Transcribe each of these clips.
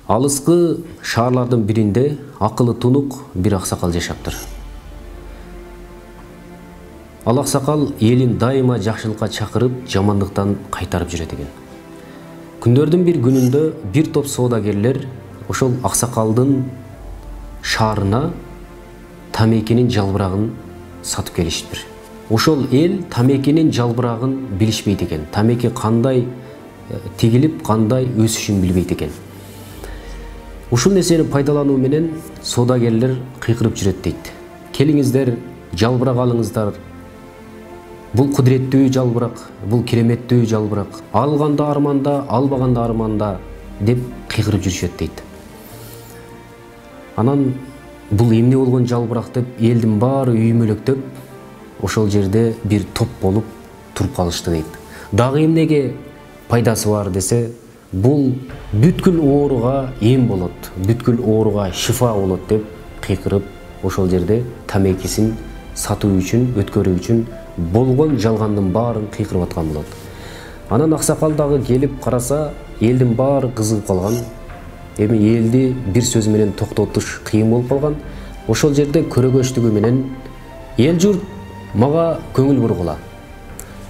Алыскы шаарлардын биринде акылы тунук бир аксакал жашаптыр. Ал аксакал элин дайыма жакшылыкка чакырып, жамандыктан кайтарып жүрөт экен. Күндөрдүн бир күнүндө бир топ соодагерлер ошол аксакалдын шаарына тамекинин жалбырагын сатып келишиптир. Ошол эл тамекинин жалбырагын билишпейт экен. Тамеки кандай тигилип, кандай өсүшүн билбейт экен. Ушул нерсени пайдалануу менен соодагерлер кыйкырып жүрөт дейт. Келиңиздер, жалбырак алыңыздар. Бул кудуреттүү жалбырак, бул кереметтүү жалбырак. Алганда арманда, албаганда арманда деп кыйкырып жүрүшөт дейт. Анан бул эмне болгон жалбырак деп элдин баары үймөлөктөп, ошол жерде бир топ болуп туруп калышты дейт. Дагы эмнеге пайдасы бар десе, бул бүткүл ооруга эм болот, бүткүл ооруга шифа болот деп кыйкырып, ошол жерде тамекисин сатуу үчүн, өткөрүү үчүн болгон жалгандын баарын кыйкырып аткан болот. Анан аксакал дагы келип караса, элдин баары кызыгып калган. Эми элди бир сөз менен токтотуш кыйын болуп калган. Ошол жерде көрөгөчтүгү менен эл журт мага көңүл бургула.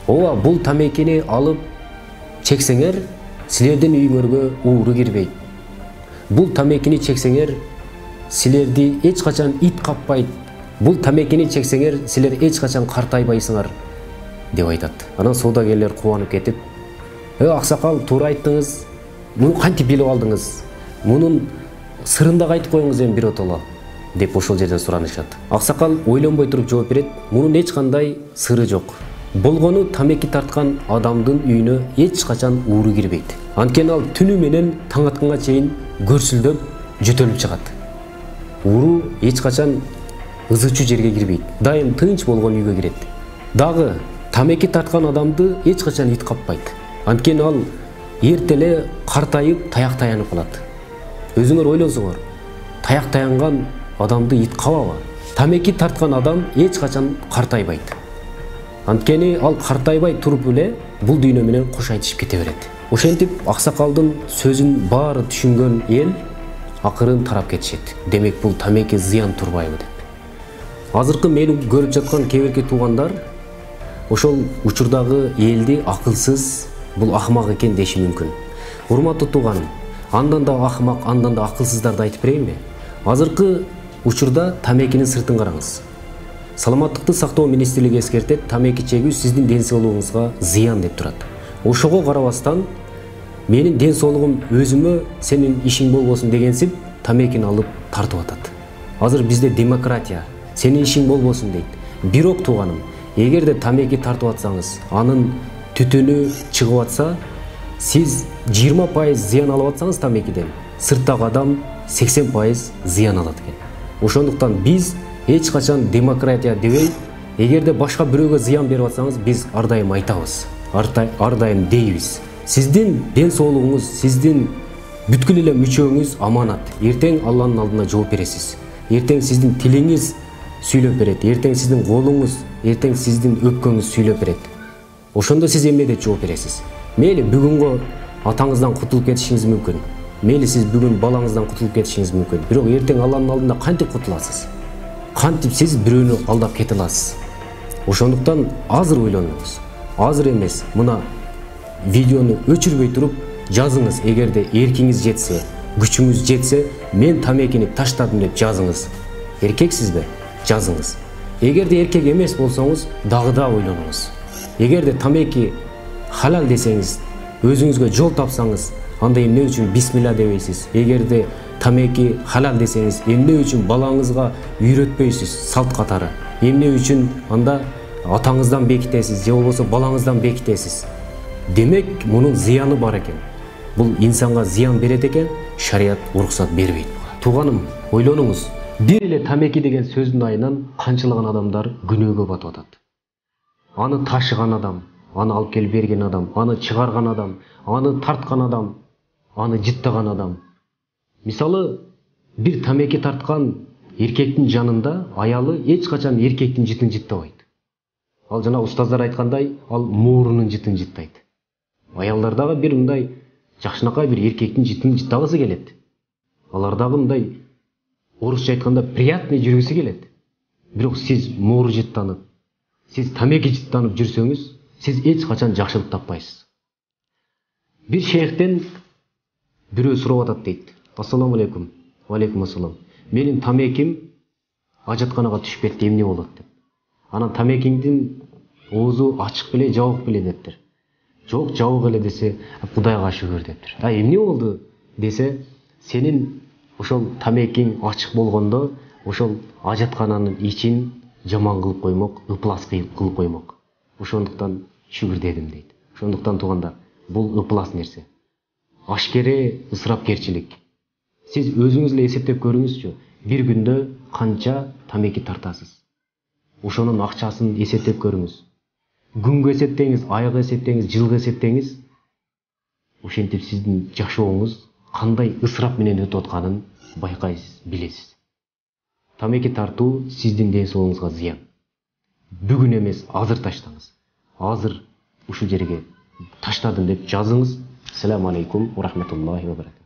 Ооба, бул тамекини алып чексеңер, силердин үйүңөргө ууру кирбейт. Бул тамекини чексеңер, силерди эч качан ит каппайт. Бул тамекини чексеңер, силер эч качан картайбайсыңар деп айтат. Анан соодагерлер кубанып кетип, аксакал, туура айттыңыз. Муну кантип билип алдыңыз? Мунун сырын да айтып коюңуз эми биротоло деп ошол жерден суранышат. Аксакал ойлонбой туруп жооп берет. Мунун эч кандай сыры жок. Болгону тамеки тарткан адамдын үйүнө эч качан ууру кирбейт. Анткени ал түнү менен таң атканга чейин көрсүлдөп, жөтөлүп чыгат. Ууру эч качан ызычуу жерге кирбейт. Дайым тынч болгон үйгө кирет. Дагы тамеки тарткан адамды эч качан ит каппайт. Анткени ал эртеле картайып, таяк таянып калат. Өзүңөр ойлонсоңор, таяк таянган адамды ит кабабы? Тамеки тарткан адам эч качан картайбайт. Анткени ал картайбай туруп эле бул дүйнө менен кош айтышып кете берет. Ошентип аксакалдын сөзүн баары түшүнгөн эл акырын тарап кетишет. Демек бул тамеки зыян турбайбы деп. Азыркы мени көрүп жаткан кеберки туугандар ошол учурдагы элди акылсыз, бул акмак экен деши мүмкүн. Урматтуу тууганым, андан да акмак, андан да акылсыздарды айтып берейинби? Азыркы учурда тамекинин сыртын караңыз. Саламаттыкты сактоо министрлиги эскертет, тамеки чегүү сиздин ден соолугуңузга зыян деп турат. Ошого карабастан, менин ден соолугум өзүмө, сенин ишиң болбосун дегенсип, тамекини алып тартып атат. Азыр бизде демократия, сенин ишиң болбосун дейт. Бирок тууганым, эгерде тамеки тартып атсаңыз, анын түтүнү чыгып атса, сиз 20% зыян алып атсаңыз тамекиден, сырттагы адам 80% зыян алат экен. Ошондуктан биз эч качан демократия дебей, эгерде башка бирөөгө зыян берип атсаңыз, биз ар дайым айтабыз, ар дайым дейбиз. Сиздин ден соолугуңуз, сиздин бүткүл эле мүчөңүз аманат. Эртең Алланын алдына жооп бересиз. Эртең сиздин тилиңиз сүйлөп берет, эртең сиздин колуңуз, эртең сиздин өпкөңүз сүйлөп берет. Ошондо сиз эмне деп жооп бересиз? Мейли бүгүнгө атаңыздан кутулуп кетишиңиз мүмкүн. Мейли сиз бүгүн балаңыздан кутулуп кетишиңиз мүмкүн. Бирок эртең Алланын алдында кантип кутуласыз? Кантип сиз бирөөнү алдап кете аласыз? Ошондуктан азыр ойлонуңуз. Азыр эмес, мына видеону өчүрбөй туруп жазыңыз. Эгерде эркиңиз жетсе, күчүңүз жетсе, мен тамекини таштадым деп жазыңыз. Эркексизби? Жазыңыз. Эгерде эркек эмес болсоңуз, дагы да ойлонуңуз. Эгерде тамеки халал десеңиз, өзүңүзгө жол тапсаңыз, анда эмне үчүн бисмилла дебейсиз? Эгерде тамеки халал десеңиз, эмне үчүн балаңызга үйрөтпөйсүз салт катары? Эмне үчүн анда атаңыздан бекитесиз, же болбосо балаңыздан бекитесиз? Демек, мунун зыяны бар экен. Бул инсанга зыян берет экен, шарият уруксат бербейт. Тууганым, ойлонуңуз. Бир эле тамеки деген сөздүн айынан канчалаган адамдар күнөөгө батып атат. Аны ташыган адам, аны алып келип берген адам, аны чыгарган адам, аны тарткан адам, аны жыттаган адам. Мисалы, бир тамеки тарткан эркектин жанында аялы эч качан эркектин жытын жыттабайт. Ал жана устаздар айткандай, ал моорунун жытын жыттайт. Аялдар дагы бир мындай жакшынакай бир эркектин жытын жыттагысы келет. алардагы мындай орысча айтканда приятный жүргүсү келет. Бирок сиз моор жыттанып, сиз тамеки жыттанып жүрсөңүз, сиз эч качан жакшылык таппайсыз. Бир шейхтен бирөө сурап атат дейт. Ассаламу алейкум. Ва алейкум ассалам. Менин тамеким ажатканага түшүп кетти, эмне болот деп. Анан тамекиңдин оозу ачык беле, жабык беле дептир. Жок, жабык эле десе, Кудайга шүгүр дептир. Эмне болду десе, сенин ошол тамекиң ачык болгондо, ошол ажаткананын ичин жаман кылып коймок, ыплас кылып коймок. Ошондуктан шүгүр дедим дейт. Ошондуктан туугандар, бул ыплас нерсе. Ашкере ысырапкерчилик. Сиз өзүңүз эле эсептеп көрүңүзчү, бир күндө канча тамеки тартасыз. Ошонун акчасын эсептеп көрүңүз. Күнгө эсептеңиз, айга эсептеңиз, жылга эсептеңиз. Ошентип сиздин жашооңуз кандай ысырап менен өтүп атканын байкайсыз, билесиз. Тамеки тартуу сиздин ден соолугуңузга зыян. Бүгүн эмес, азыр таштаңыз. Азыр ушул жерге таштадым деп жазыңыз. Ассаламу алейкум ва рахматуллахи ва баракатух.